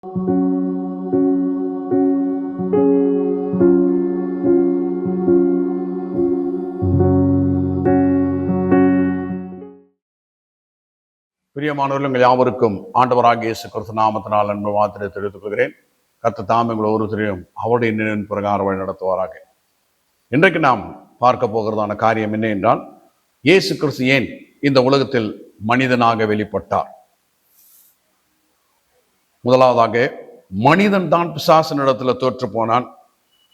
பிரியமானவர்கள், உங்கள் யாவருக்கும் ஆண்டவராகிய இயேசு கிறிஸ்து நாமத்தினால் அன்பு மாத்திரை தெரிவித்துக் கொள்கிறேன். கர்த்தர் தாம் எங்கள் ஒவ்வொருவரையும் அவருடைய நினைவின் பிரகாரம் வழி நடத்துவாராக. இன்றைக்கு நாம் பார்க்க போகிறதான காரியம் என்ன என்றால், இயேசு கிறிஸ்து ஏன் இந்த உலகத்தில் மனிதனாக வெளிப்பட்டார். முதலாவதாக, மனிதன் தான் பிசாசினிடத்தில் தோற்று போனான்.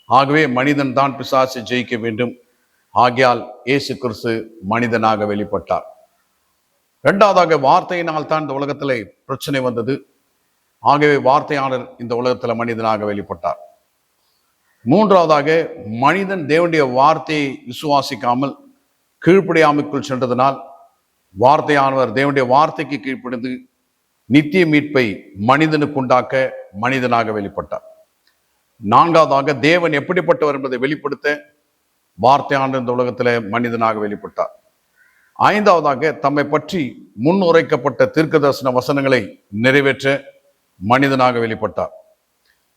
ஆகவே மனிதன் தான் பிசாசை ஜெயிக்க வேண்டும். ஆகையால் இயேசு கிறிஸ்து மனிதனாக வெளிப்பட்டார். இரண்டாவதாக, வார்த்தையினால் தான் இந்த உலகத்தில் பிரச்சனை வந்தது. ஆகவே வார்த்தையாளர் இந்த உலகத்தில் மனிதனாக வெளிப்பட்டார். மூன்றாவதாக, மனிதன் தேவனுடைய வார்த்தையை விசுவாசிக்காமல் கீழ்ப்படியாமைக்குள் சென்றதனால் வார்த்தையானவர் தேவனுடைய வார்த்தைக்கு கீழ்ப்படிந்து நித்திய மீட்பை மனிதனுக்கு உண்டாக்க மனிதனாக வெளிப்பட்டார். நான்காவதாக, தேவன் எப்படிப்பட்டவர் என்பதை வெளிப்படுத்த வார்த்தையானவர் இந்த உலகத்தில் மனிதனாக வெளிப்பட்டார். ஐந்தாவதாக, தம்மை பற்றி முன் உரைக்கப்பட்ட தீர்க்கதரிசன வசனங்களை நிறைவேற்ற மனிதனாக வெளிப்பட்டார்.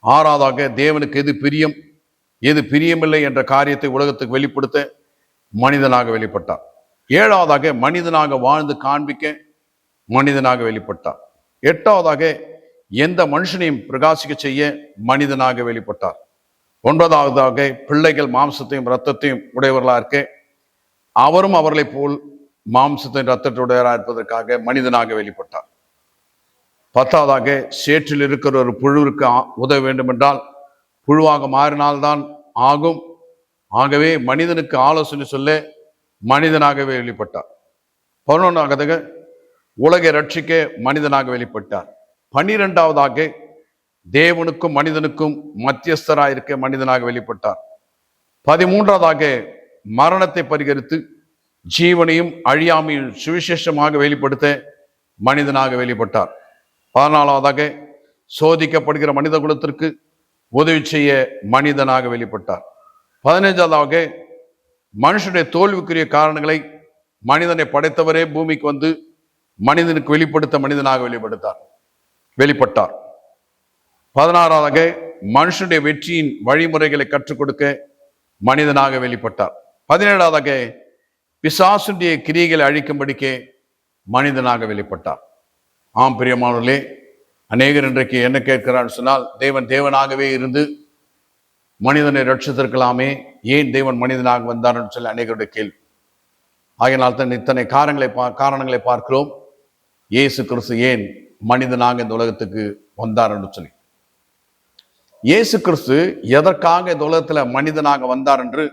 ஆறாவதாக, தேவனுக்கு எது பிரியம் எது பிரியமில்லை என்ற காரியத்தை உலகத்துக்கு வெளிப்படுத்த மனிதனாக வெளிப்பட்டார். ஏழாவதாக, மனிதனாக வாழ்ந்து காண்பிக்க மனிதனாக வெளிப்பட்டார். எட்டாவதாக, எந்த மனுஷனையும் பிரகாசிக்க செய்ய மனிதனாக வெளிப்பட்டார். ஒன்பதாவதாக, பிள்ளைகள் மாம்சத்தையும் இரத்தத்தையும் உடையவர்களாக இருக்க அவரும் அவர்களை போல் மாம்சத்தின் இரத்தத்துடையவராக இருப்பதற்காக மனிதனாக வெளிப்பட்டார். பத்தாவதாக, சேற்றில் இருக்கிற ஒரு புழுவிற்கு உதவ வேண்டும் என்றால் புழுவாக மாறினால்தான் ஆகும். ஆகவே மனிதனுக்கு ஆலோசனை சொல்ல மனிதனாகவே வெளிப்பட்டார். 11ஆவதாக, உலகை ரட்சிக்க மனிதனாக வெளிப்பட்டார். 12ஆவதாக, தேவனுக்கும் மனிதனுக்கும் மத்தியஸ்தராயிருக்க மனிதனாக வெளிப்பட்டார். 13ஆவதாக, மரணத்தை பரிகரித்து ஜீவனையும் அழியாமையும் சுவிசேஷமாக வெளிப்படுத்த மனிதனாக வெளிப்பட்டார். 14ஆவதாக, சோதிக்கப்படுகிற மனித குலத்திற்கு உதவி செய்ய மனிதனாக வெளிப்பட்டார். 15ஆவதாக, மனுஷனுடைய தோல்விக்குரிய காரணங்களை மனிதனை படைத்தவரே பூமிக்கு வந்து மனிதனுக்கு வெளிப்படுத்த மனிதனாக வெளிப்பட்டார். 16ஆவதாக, மனுஷனுடைய வெற்றியின் வழிமுறைகளை கற்றுக் கொடுக்க மனிதனாக வெளிப்பட்டார். 17ஆவதாக, பிசாசுடைய கிரியைகளை அழிக்கும்படிக்கே மனிதனாக வெளிப்பட்டார். ஆம் பிரியமானவர்களே, அநேகர் இன்றைக்கு என்ன கேட்கிறான்னு சொன்னால், தேவனாகவே இருந்து மனிதனை ரட்சித்திருக்கலாமே, ஏன் தேவன் மனிதனாக வந்தார்னு சொல்லி அநேகருடைய கேள்வி. ஆகையினால் தான் இத்தனை காரணங்களை பார்க்கிறோம். இயேசு கிறிஸ்து ஏன் மனிதனாக இந்த உலகத்துக்கு வந்தார் என்று சொல்லி. இயேசு கிறிஸ்து எதற்காக இந்த உலகத்துல மனிதனாக வந்தார் என்று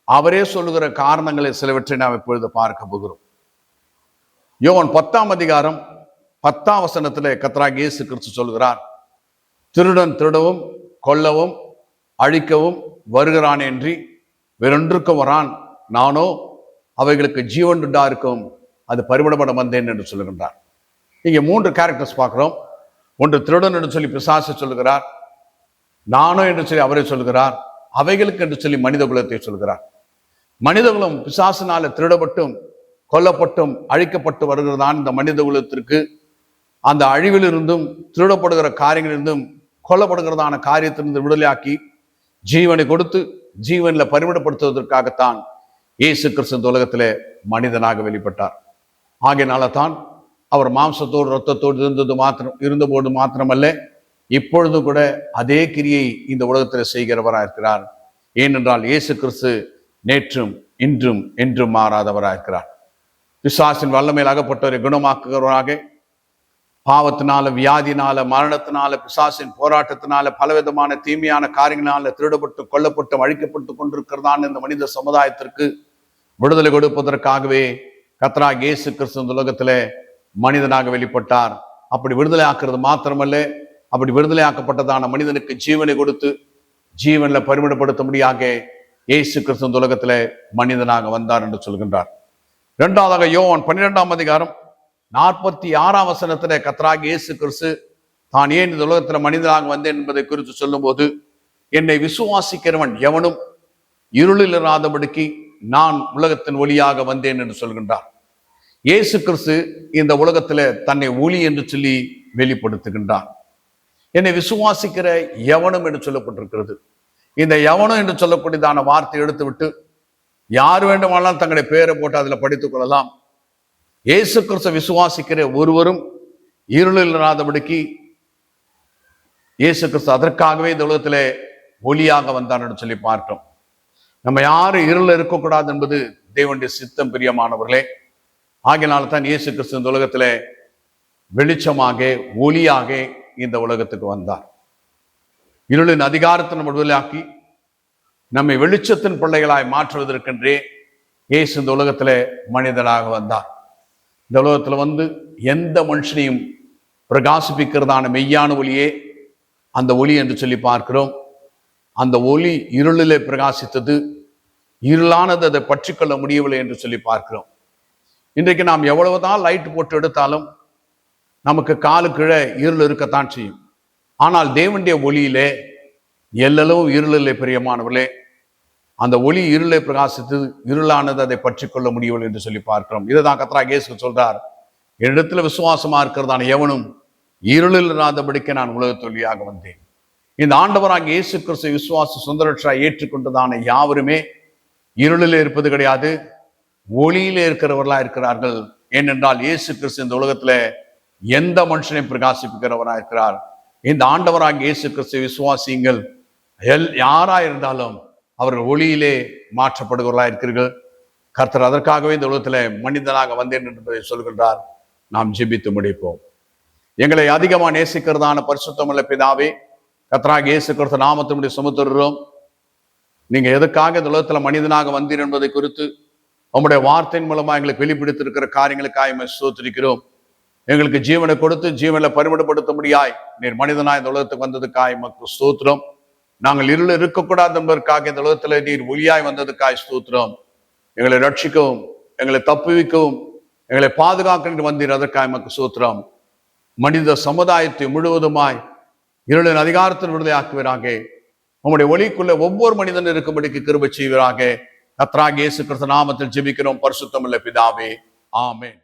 அவரே சொல்லுகிற காரணங்களை சிலவற்றை நாம் இப்பொழுது பார்க்க போகிறோம். யோவான் 10ஆம் அதிகாரம் 10ஆம் வசனத்திலே கர்த்தராகிய இயேசு கிறிஸ்து சொல்கிறார், திருடன் திருடவும் கொல்லவும் அழிக்கவும் வருகிறான் என்று வேறொன்றுக்கும் வரான், நானோ அவைகளுக்கு ஜீவன் உண்டா இருக்கும், அது பரிமளப்பட வந்தேன் என்று சொல்லுகின்றார். இங்கே 3 கேரக்டர்ஸ் பார்க்கிறோம். ஒன்று திருடன் என்று சொல்லி பிசாசை சொல்லுகிறார், நானோ என்று சொல்லி அவரை சொல்கிறார், அவைகளுக்கு என்று சொல்லி மனித குலத்தை சொல்கிறார். மனிதகுலம் பிசாசினால திருடப்பட்டும் கொல்லப்பட்டும் அழிக்கப்பட்டு வருகிறதான் இந்த மனித குலத்திற்கு அந்த அழிவிலிருந்தும் திருடப்படுகிற காரியங்களிலிருந்தும் கொல்லப்படுகிறதான காரியத்திலிருந்து விடுதலையாக்கி ஜீவனை கொடுத்து ஜீவனில் பரிமிடப்படுத்துவதற்காகத்தான் இயேசு கிறிஸ்து உலகத்திலே மனிதனாக வெளிப்பட்டார். ஆகையினால தான் அவர் மாம்சத்தோடு இரத்தத்தோடு இருந்தபோது மாத்திரமல்ல, இப்பொழுது கூட அதே கிரியை இந்த உலகத்தில் செய்கிறவராக இருக்கிறார். ஏனென்றால் இயேசு கிறிஸ்து நேற்றும் இன்றும் என்றும் மாறாதவராக இருக்கிறார். பிசாசின் வல்லமையில் அகப்பட்டவரை குணமாக்குகிறவராக, பாவத்தினால வியாதினால மரணத்தினால பிசாசின் போராட்டத்தினால பலவிதமான தீமையான காரியங்களால திருடப்பட்டு கொல்லப்பட்டு அழிக்கப்பட்டு கொண்டிருக்கிறதான இந்த மனித சமுதாயத்திற்கு விடுதலை கொடுப்பதற்காகவே கர்த்தராகிய இயேசு கிறிஸ்து இந்த உலகத்திலே மனிதனாக வெளிப்பட்டார். அப்படி விடுதலை ஆக்குறது மாத்திரமல்ல, அப்படி விடுதலை ஆக்கப்பட்டதான மனிதனுக்கு ஜீவனை கொடுத்து ஜீவனில் பரிமிடப்படுத்தும்படியாக இயேசு கிறிஸ்து இந்த உலகத்திலே மனிதனாக வந்தார் என்று சொல்கின்றார். இரண்டாவதாக, யோவான் 12ஆம் அதிகாரம் 46ஆம் வசனத்திலே கர்த்தராகிய இயேசு கிறிஸ்து தான் ஏன் இந்த உலகத்தில் மனிதனாக வந்தேன் என்பதை குறித்து சொல்லும் போது, என்னை விசுவாசிக்கிறவன் எவனும் இருளில் இராதபடிக்கு நான் உலகத்தின் ஒளியாக வந்தேன் என்று சொல்கின்றார். இயேசு கிறிஸ்து இந்த உலகத்தில் தன்னை ஒளி என்று சொல்லி வெளிப்படுத்துகின்றார். என்னை விசுவாசிக்கிற எவனும் என்று சொல்லப்பட்டிருக்கிறது. இந்த எவனும் என்று சொல்லக்கூடியதான வார்த்தை எடுத்து விட்டு யார் வேண்டுமானாலும் தங்களுடைய பெயரை போட்டு அதில் படித்துக் கொள்ளலாம். இயேசு கிறிஸ்து விசுவாசிக்கிற ஒருவரும் இருளில் இராதபடிக்கு இயேசு கிறிஸ்து அதற்காகவே இந்த உலகத்திலே ஒளியாக வந்தார் என்று சொல்லி பார்த்தோம். நம்ம யாரும் இருளில் இருக்கக்கூடாது என்பது தேவனுடைய சித்தம், பிரியமானவர்களே. ஆகினால்தான் தான் இயேசு கிறிஸ்து இந்த உலகத்திலே வெளிச்சமாக ஒளியாக இந்த உலகத்துக்கு வந்தார். இருளின் அதிகாரத்தை நம்ம விடுதலையாக்கி நம்மை வெளிச்சத்தின் பிள்ளைகளாய் மாற்றுவதற்கென்றே இயேசு இந்த உலகத்திலே மனிதனாக வந்தார். இந்த உலகத்துல வந்து எந்த மனுஷனையும் பிரகாசிப்பிக்கிறதான மெய்யான ஒளியே அந்த ஒளி என்று சொல்லி பார்க்கிறோம். அந்த ஒளி இருளிலே பிரகாசித்தது, இருளானது அதை பற்றி கொள்ள முடியவில்லை என்று சொல்லி பார்க்கிறோம். இன்றைக்கு நாம் எவ்வளவுதான் லைட் போட்டு எடுத்தாலும் நமக்கு காலு கீழே இருள் இருக்கத்தான் செய்யும். ஆனால் தேவனுடைய ஒளியிலே எல்லளவும் இருளிலே, பிரியமானவர்களே, அந்த ஒளி இருளை பிரகாசித்தது, இருளானது அதை பற்றி கொள்ள முடியவில்லை என்று சொல்லி பார்க்கிறோம். இதைதான் கர்த்தராகிய இயேசு சொல்றார், என்னிடத்துல விசுவாசமா இருக்கிறதான எவனும் இருளில் இராதபடிக்கு நான் உலகத் ஒளியாக வந்தேன். இந்த ஆண்டவராகிய இயேசு கிறிஸ்து விசுவாச சுந்தரட்சாய் ஏற்றுக்கொண்டதான யாவருமே இருளிலே இருப்பது கிடையாது, ஒளியிலே இருக்கிறவர்களா இருக்கிறார்கள். ஏனென்றால் இயேசு கிறிஸ்து இந்த உலகத்துல எந்த மனுஷனை பிரகாசிப்பிக்கிறவரா இருக்கிறார். இந்த ஆண்டவராகிய இயேசு கிறிஸ்து விசுவாசியுங்கள். யாரா இருந்தாலும் அவர்கள் ஒளியிலே மாற்றப்படுகிறவர்களா இருக்கிறீர்கள். கர்த்தர் அதற்காகவே இந்த உலகத்துல மனிதனாக வந்தேன் என்பதை சொல்கின்றார். நாம் ஜெபித்து முடிப்போம். எங்களை அதிகமா நேசிக்கிறதான பரிசுத்தமுள்ள பிதாவே, கர்த்தராகிய இயேசு கிறிஸ்து நாமத்தினுடைய சுமத்துறோம். நீங்க எதுக்காக இந்த உலகத்துல மனிதனாக வந்தீர் என்பதை குறித்து உங்களுடைய வார்த்தையின் மூலமா எங்களுக்கு வெளிப்படுத்திருக்கிற காரியங்களுக்காக ஸ்தோத்திரிக்கிறோம். எங்களுக்கு ஜீவனை கொடுத்து ஜீவனை பரிமாணப்படுத்த முடியாய் நீர் மனிதனாய் இந்த உலகத்துக்கு வந்ததுக்காய் மக்கள் ஸ்தோத்திரம். நாங்கள் இருள் இருக்கக்கூடாது என்பதற்காக இந்த உலகத்துல நீர் ஒளியாய் வந்ததுக்காய் ஸ்தோத்திரம். எங்களை ரட்சிக்கவும், எங்களை தப்புவிக்கவும், எங்களை பாதுகாக்க வந்தீர், அதற்காய் மக்கள் ஸ்தோத்திரம். மனித சமுதாயத்தை முழுவதுமாய் இருளின் அதிகாரத்தின் விடுதலையாக்குவீராக. உம்முடைய ஒளிக்குள்ள ஒவ்வொரு மனிதன் இருக்கும்படிக்கு கிருபை செய்வீராக. கர்த்தராகிய இயேசு கிறிஸ்து நாமத்தில் ஜெபிக்கிறோம் பரிசுத்தமுள்ள பிதாவே, ஆமென்.